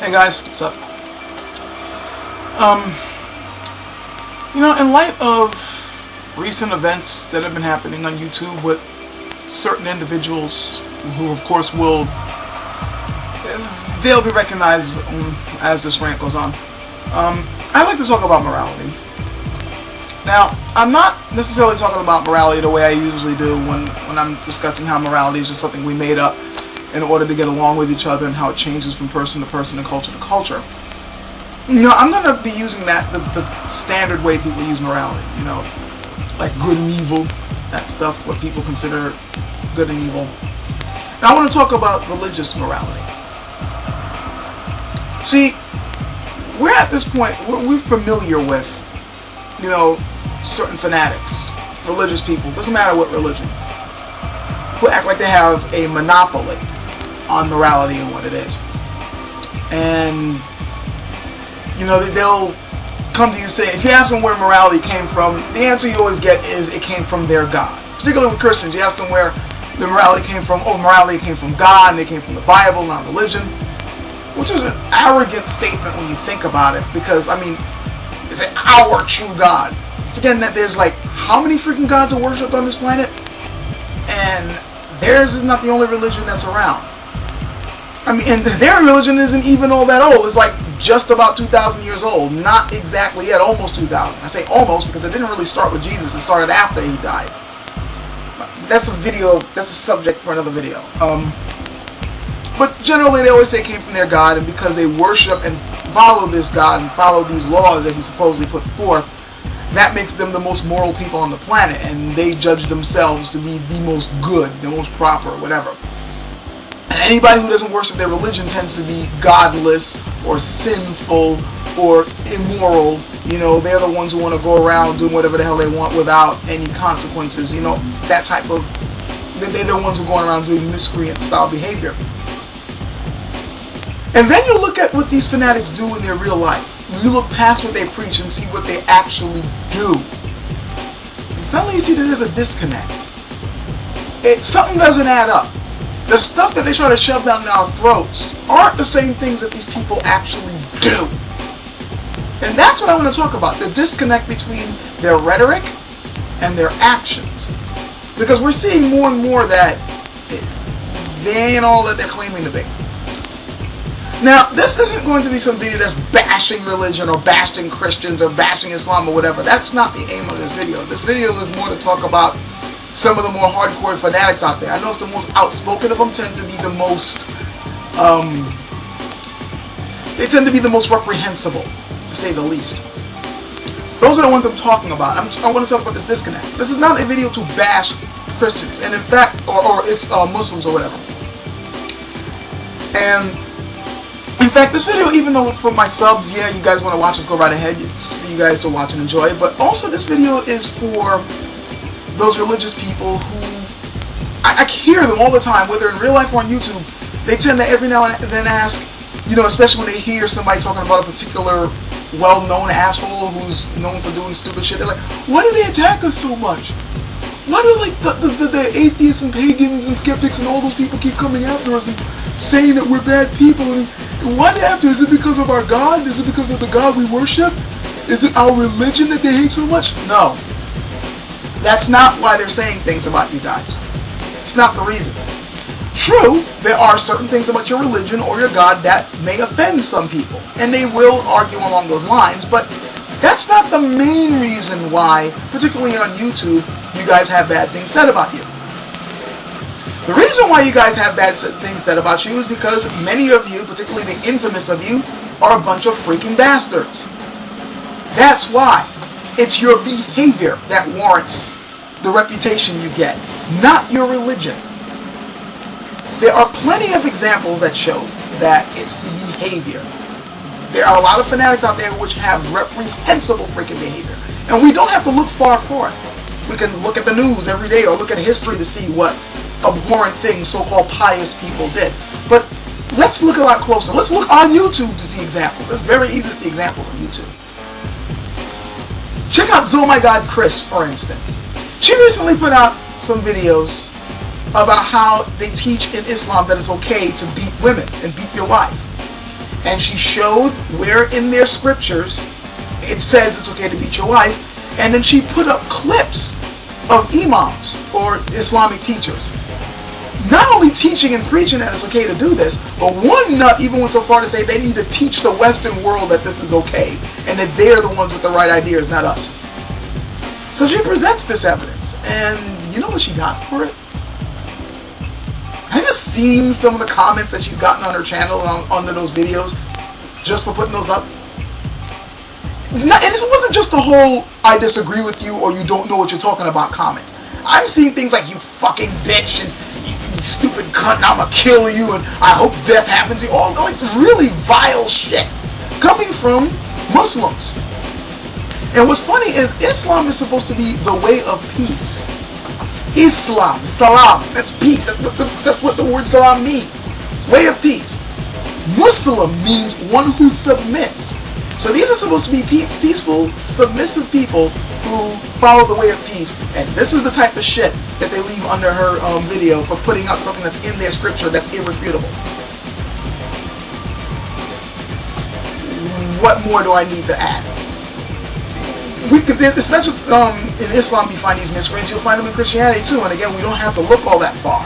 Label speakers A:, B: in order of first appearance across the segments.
A: Hey guys, what's up? In light of recent events that have been happening on YouTube with certain individuals who, of course, they'll be recognized as this rant goes on. I'd like to talk about morality. Now, I'm not necessarily talking about morality the way I usually do when I'm discussing how morality is just something we made up in order to get along with each other and how it changes from person to person and culture to culture. I'm going to be using the standard way people use morality, like good and evil, that stuff, what people consider good and evil. Now I want to talk about religious morality. See, we're at this point, we're familiar with, certain fanatics, religious people, doesn't matter what religion, who act like they have a monopoly on morality and what it is. And, they'll come to you and say, if you ask them where morality came from, the answer you always get is it came from their God. Particularly with Christians, you ask them where the morality came from. Oh, morality came from God, and it came from the Bible, not religion. Which is an arrogant statement when you think about it, because, is it our true God? Forgetting that there's how many freaking gods are worshipped on this planet? And theirs is not the only religion that's around. And their religion isn't even all that old. It's just about 2,000 years old. Not exactly yet, almost 2,000. I say almost because it didn't really start with Jesus. It started after he died. That's a subject for another video. But generally they always say it came from their God, and because they worship and follow this God and follow these laws that he supposedly put forth, that makes them the most moral people on the planet, and they judge themselves to be the most good, the most proper, whatever. And anybody who doesn't worship their religion tends to be godless or sinful or immoral. They're the ones who want to go around doing whatever the hell they want without any consequences. That type of... They're the ones who are going around doing miscreant style behavior. And then you look at what these fanatics do in their real life. You look past what they preach and see what they actually do. And suddenly you see that there's a disconnect. Something doesn't add up. The stuff that they try to shove down our throats aren't the same things that these people actually do. And that's what I want to talk about. The disconnect between their rhetoric and their actions. Because we're seeing more and more that they ain't all that they're claiming to be. Now, this isn't going to be some video that's bashing religion or bashing Christians or bashing Islam or whatever. That's not the aim of this video. This video is more to talk about some of the more hardcore fanatics out there. I notice the most outspoken of them tend to be the most, reprehensible, to say the least. Those are the ones I'm talking about. I want to talk about this disconnect. This is not a video to bash Christians, and in fact, or it's Muslims or whatever. And in fact, this video, even though for my subs, yeah, you guys want to watch this, go right ahead. It's for you guys to watch and enjoy. But also, this video is for those religious people who I hear them all the time, whether in real life or on YouTube. They tend to every now and then ask, especially when they hear somebody talking about a particular well-known asshole who's known for doing stupid shit. They're like, why do they attack us so much? Why do the atheists and pagans and skeptics and all those people keep coming after us and saying that we're bad people? And what after? Is it because of our God? Is it because of the God we worship? Is it our religion that they hate so much? No. That's not why they're saying things about you guys. It's not the reason. True, there are certain things about your religion or your God that may offend some people, and they will argue along those lines, but that's not the main reason why, particularly on YouTube, you guys have bad things said about you. The reason why you guys have bad things said about you is because many of you, particularly the infamous of you, are a bunch of freaking bastards. That's why. It's your behavior that warrants the reputation you get, not your religion. There are plenty of examples that show that it's the behavior. There are a lot of fanatics out there which have reprehensible freaking behavior. And we don't have to look far for it. We can look at the news every day or look at history to see what abhorrent things so-called pious people did. But let's look a lot closer. Let's look on YouTube to see examples. It's very easy to see examples on YouTube. Check out ZOMGitsCriss, for instance. She recently put out some videos about how they teach in Islam that it's okay to beat women and beat your wife. and she showed where in their scriptures it says it's okay to beat your wife, and then she put up clips of imams or Islamic teachers not only teaching and preaching that it's okay to do this, but one nut even went so far to say they need to teach the Western world that this is okay and that they're the ones with the right ideas, not us. So she presents this evidence, and you know what she got for it? Have you seen some of the comments that she's gotten on her channel under those videos just for putting those up? And this wasn't just the whole I disagree with you or you don't know what you're talking about comments. I'm seeing things like you fucking bitch and you stupid cunt and I'ma kill you and I hope death happens to you. All like really vile shit coming from Muslims. And what's funny is Islam is supposed to be the way of peace. Islam, salam, that's peace. That's what the word salam means. It's way of peace. Muslim means one who submits. So these are supposed to be peaceful, submissive people who follow the way of peace. And this is the type of shit that they leave under her video for putting out something that's in their scripture that's irrefutable. What more do I need to add? It's not just in Islam you find these miscreants, you'll find them in Christianity too. And again, we don't have to look all that far.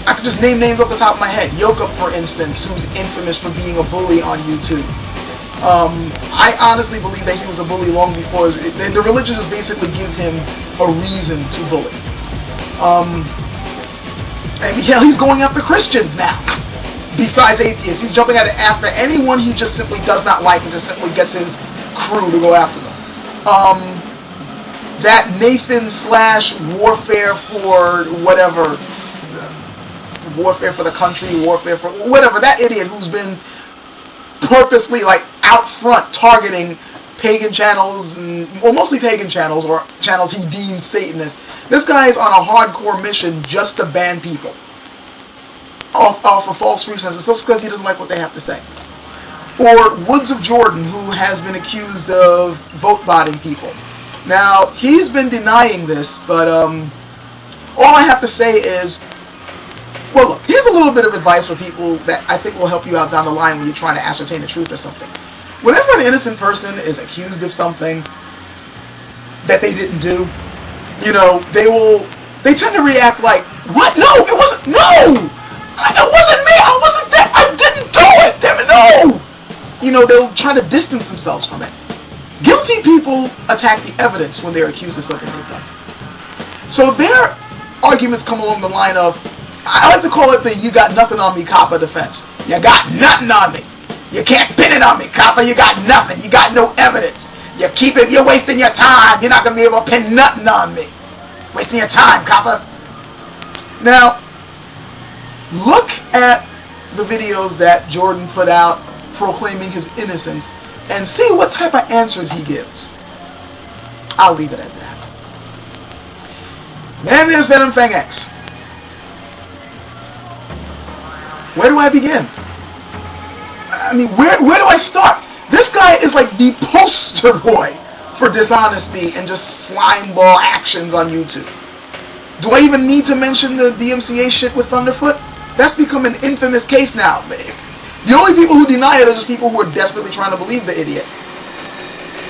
A: I could just name names off the top of my head. Yoka, for instance, who's infamous for being a bully on YouTube. I honestly believe that he was a bully long before the religion just basically gives him a reason to bully. And hell, he's going after Christians now. Besides atheists, he's jumping at it after anyone he just simply does not like and just simply gets his crew to go after them. That Nathan / warfare for whatever, warfare for the country, warfare for whatever, that idiot who's been purposely like out front targeting pagan channels, well, mostly pagan channels or channels he deems Satanist. This guy is on a hardcore mission just to ban people off for false reasons, just because he doesn't like what they have to say. Or Woods of Jordan, who has been accused of vote botting people. Now, he's been denying this, but all I have to say is, well, look, here's a little bit of advice for people that I think will help you out down the line when you're trying to ascertain the truth of something. Whenever an innocent person is accused of something that they didn't do, you know, they tend to react like, what? No, it wasn't, no! It wasn't me, I wasn't there, I didn't do it, damn it, no! You know, they'll try to distance themselves from it. Guilty people attack the evidence when they're accused of something they've done. So their arguments come along the line of, I like to call it the you got nothing on me copper defense. You got nothing on me. You can't pin it on me, copper. You got nothing. You got no evidence. You're wasting your time. You're not going to be able to pin nothing on me. Wasting your time, copper. Now, look at the videos that Jordan put out proclaiming his innocence and see what type of answers he gives. I'll leave it at that. Then there's Venom Fang X. Where do I begin? I mean, where do I start? This guy is like the poster boy for dishonesty and just slimeball actions on YouTube. Do I even need to mention the DMCA shit with Thunderfoot? That's become an infamous case now. The only people who deny it are just people who are desperately trying to believe the idiot.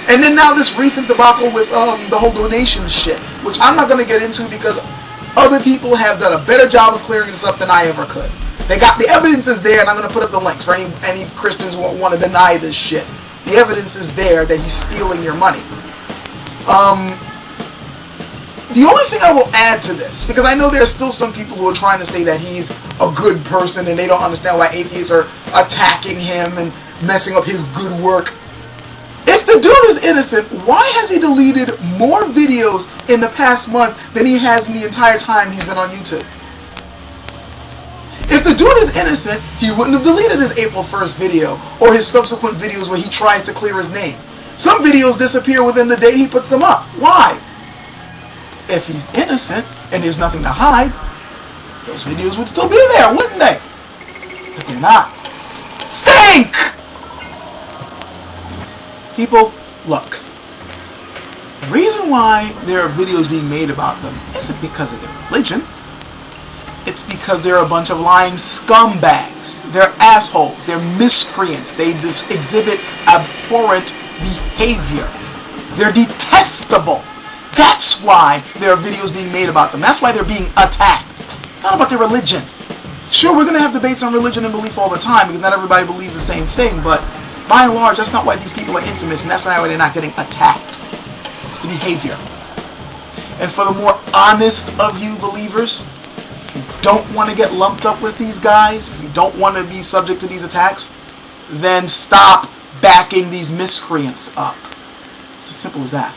A: And then now this recent debacle with the whole donation shit, which I'm not going to get into because other people have done a better job of clearing this up than I ever could. They got the evidence is there, and I'm going to put up the links for any Christians who want to deny this shit. The evidence is there that he's stealing your money. The only thing I will add to this, because I know there are still some people who are trying to say that he's a good person and they don't understand why atheists are attacking him and messing up his good work. If the dude is innocent, why has he deleted more videos in the past month than he has in the entire time he's been on YouTube? If the dude is innocent, he wouldn't have deleted his April 1st video or his subsequent videos where he tries to clear his name. Some videos disappear within the day he puts them up. Why? If he's innocent and there's nothing to hide, those videos would still be there, wouldn't they? But they're not. Think! People, look. The reason why there are videos being made about them isn't because of their religion. It's because they're a bunch of lying scumbags. They're assholes. They're miscreants. They exhibit abhorrent behavior. They're detestable. That's why there are videos being made about them. That's why they're being attacked. It's not about their religion. Sure, we're going to have debates on religion and belief all the time because not everybody believes the same thing, but by and large, that's not why these people are infamous, and that's not why they're not getting attacked. It's the behavior. And for the more honest of you believers, if you don't want to get lumped up with these guys, if you don't want to be subject to these attacks, then stop backing these miscreants up. It's as simple as that.